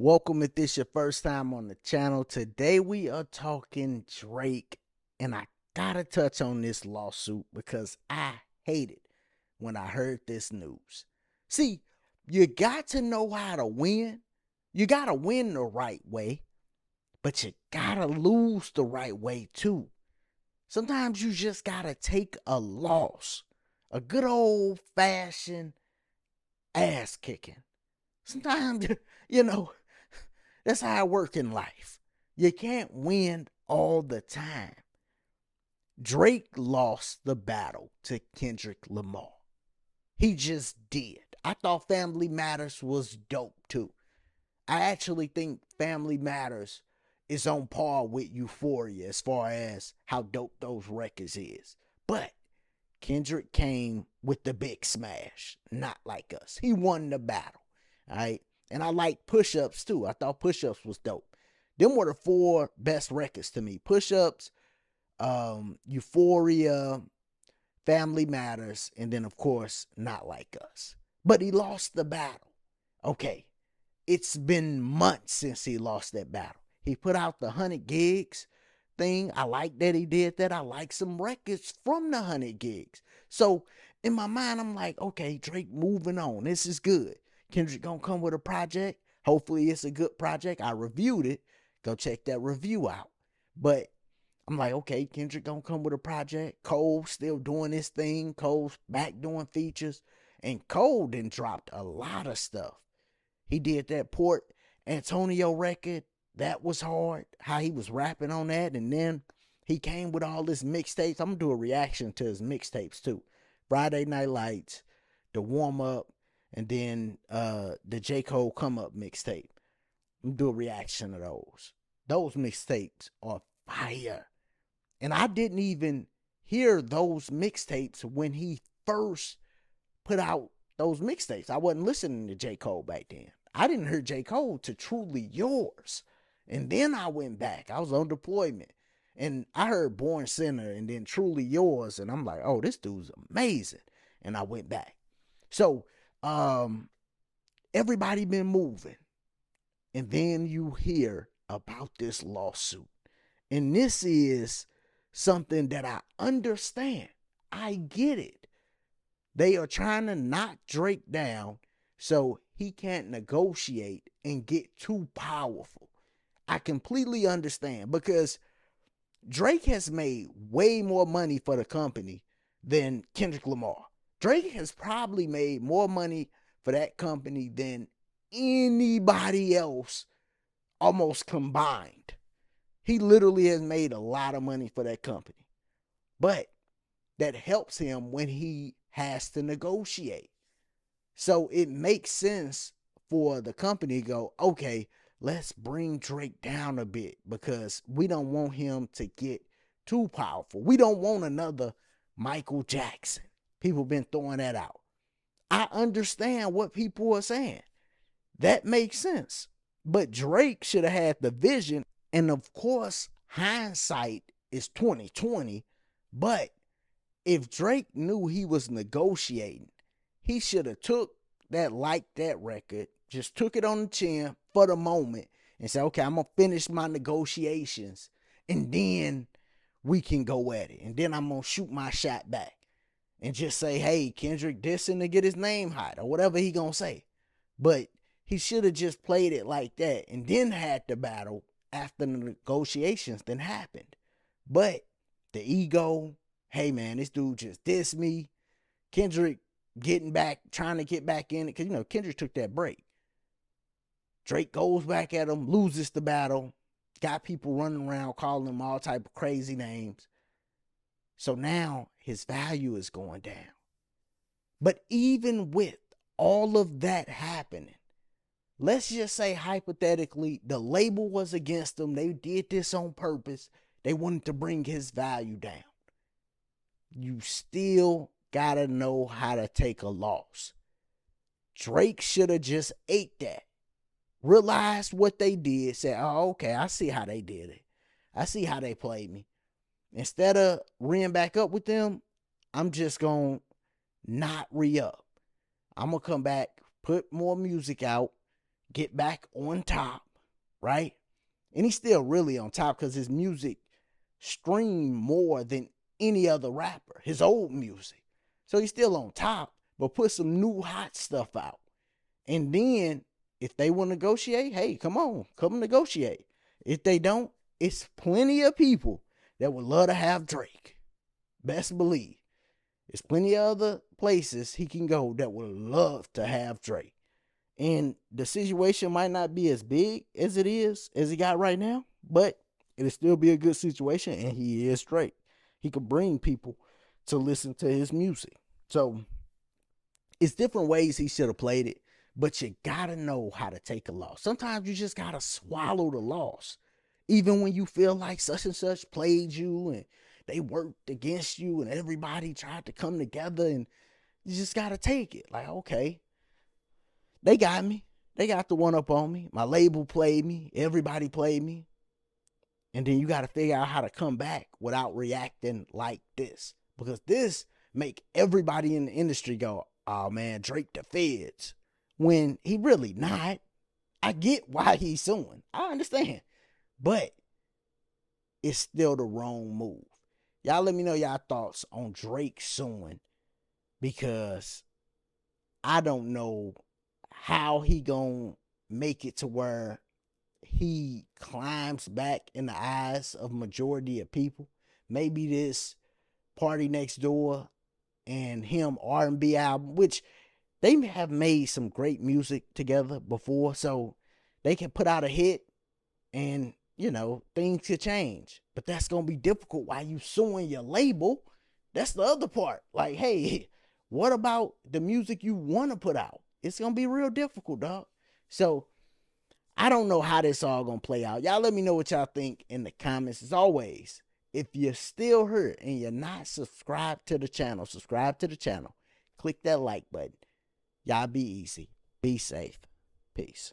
Welcome if this your first time on the channel. Today we are talking Drake, and I gotta touch on this lawsuit because I hated when I heard this news. See, you got to know how to win. You gotta win the right way, but you gotta lose the right way too. Sometimes you just gotta take a loss, a good old fashioned ass kicking. Sometimes, you know, that's how it works in life. You can't win all the time. Drake lost the battle to Kendrick Lamar. He just did. I thought Family Matters was dope too. I actually think Family Matters is on par with Euphoria as far as how dope those records is. But Kendrick came with the big smash, not like us. He won the battle. All right. And I like Push Ups too. I thought Push Ups was dope. Them were the four best records to me. Push Ups, Euphoria, Family Matters, and then of course Not Like Us. But he lost the battle. Okay. It's been months since he lost that battle. He put out the 100 gigs thing. I like that he did that. I like some records from the 100 gigs. So in my mind, I'm like, okay, Drake moving on. This is good. Kendrick gonna come with a project. Hopefully it's a good project. I reviewed it. Go check that review out. But I'm like, okay, Kendrick gonna come with a project. Cole still doing his thing. Cole's back doing features. And Cole then dropped a lot of stuff. He did that Port Antonio record. That was hard. How he was rapping on that. And then he came with all his mixtapes. I'm going to do a reaction to his mixtapes too. Friday Night Lights, the warm up, and then the J. Cole come up mixtape. I'm going to do a reaction to those. Those mixtapes are fire. And I didn't even hear those mixtapes when he first put out those mixtapes. I wasn't listening to J. Cole back then. I didn't hear J. Cole to Truly Yours. And then I went back. I was on deployment. And I heard Born Sinner and then Truly Yours. And I'm like, oh, this dude's amazing. And I went back. So, everybody been moving. And then you hear about this lawsuit. And this is something that I understand. I get it. They are trying to knock Drake down so he can't negotiate and get too powerful. I completely understand because Drake has made way more money for the company than Kendrick Lamar. Drake has probably made more money for that company than anybody else almost combined. He literally has made a lot of money for that company. But that helps him when he has to negotiate. So it makes sense for the company to go, okay, let's bring Drake down a bit because we don't want him to get too powerful. We don't want another Michael Jackson. People been throwing that out. I understand what people are saying. That makes sense. But Drake should have had the vision. And of course, hindsight is 2020. But if Drake knew he was negotiating, he should have took that Like That record, just took it on the chin for the moment and said, okay, I'm going to finish my negotiations and then we can go at it. And then I'm going to shoot my shot back and just say, hey, Kendrick dissing to get his name hot or whatever he going to say. But he should have just played it like that and then had the battle after the negotiations then happened. But the ego, hey man, this dude just dissed me. Kendrick getting back, trying to get back in it. Because, Kendrick took that break. Drake goes back at him, loses the battle. Got people running around calling him all type of crazy names. So now his value is going down. But even with all of that happening, let's just say hypothetically, the label was against him. They did this on purpose. They wanted to bring his value down. You still gotta know how to take a loss. Drake should have just ate that. Realized what they did. Said, oh, okay, I see how they did it. I see how they played me. Instead of reeing back up with them, I'm just gonna not re-up. I'm gonna come back, put more music out, get back on top, right? And he's still really on top because his music streamed more than any other rapper, his old music. So he's still on top, but put some new hot stuff out. And then if they want to negotiate, hey, come on, come negotiate. If they don't, it's plenty of people that would love to have Drake. Best believe. There's plenty of other places he can go that would love to have Drake. And the situation might not be as big as it is, as he got right now, but it'll still be a good situation, and he is Drake. He could bring people to listen to his music. So it's different ways he should have played it, but you gotta know how to take a loss. Sometimes you just gotta swallow the loss. Even when you feel like such and such played you and they worked against you and everybody tried to come together, and you just gotta take it. Like, okay, they got me. They got the one up on me. My label played me. Everybody played me. And then you got to figure out how to come back without reacting like this. Because this make everybody in the industry go, oh man, Drake the feds. When he really not. I get why he's suing. I understand. But it's still the wrong move. Y'all let me know y'all thoughts on Drake suing. Because I don't know how he gonna make it to where he climbs back in the eyes of majority of people. Maybe this Party Next Door and him R&B album, which they have made some great music together before, so they can put out a hit and, you know, things could change. But that's going to be difficult while you suing your label. That's the other part. Like, hey, what about the music you want to put out? It's going to be real difficult, dog. So I don't know how this all going to play out. Y'all let me know what y'all think in the comments. As always, if you're still here and you're not subscribed to the channel, subscribe to the channel. Click that like button. Y'all be easy. Be safe. Peace.